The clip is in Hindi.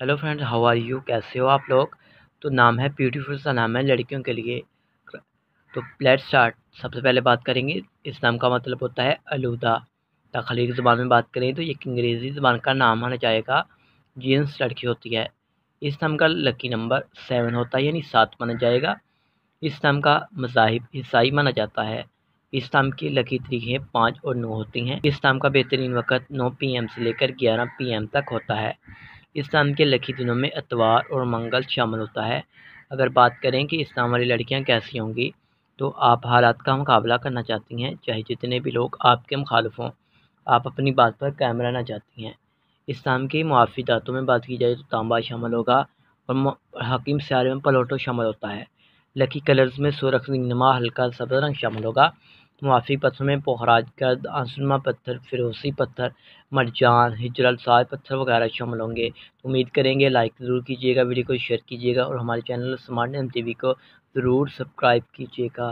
Hello friends, how are you? कैसे हो आप लोग? तो नाम है ब्यूटीफुल सा नाम है लड़कियों के लिए। तो लेट्स स्टार्ट। सबसे पहले बात करेंगे, इस नाम का मतलब होता है अलूदा। तखलीकी ज़ुबान में बात करें तो ये एक अंग्रेज़ी ज़ुबान का नाम माना जाएगा। जीन्स लड़की होती है। इस नाम का लकी नंबर 7 होता है, यानी 7 माना जाएगा। इस नाम का मज़ाहिब ईसाई माना जाता है। इस नाम की लकी तारीखें 5 और 9 होती हैं। इस नाम का बेहतरीन वक़्त 9 PM से लेकर 11 PM तक होता है। इस नाम के लकी दिनों में इतवार और मंगल शामिल होता है। अगर बात करें कि इस नाम वाली लड़कियां कैसी होंगी, तो आप हालात का मुकाबला करना चाहती हैं, चाहे जितने भी लोग आपके मुखालिफ हों, आप अपनी बात पर कायम रहना चाहती हैं। इस नाम की मुआफ़ी धातों में बात की जाए तो तांबा शामिल होगा और हकीम सियारे में पलोटो शामिल होता है। लकी कलर्स में सुरख नुमा हल्का सब्ज़ रंग शामिल होगा। मुआफ़ी पत्थरों में पोखराज गर्द आसनमा पत्थर, फिरोज़ी पत्थर, मरजान, हिजरल साज पत्थर वगैरह शामिल होंगे। तो उम्मीद करेंगे लाइक ज़रूर कीजिएगा, वीडियो को शेयर कीजिएगा और हमारे चैनल स्मार्ट एम टीवी को ज़रूर सब्सक्राइब कीजिएगा।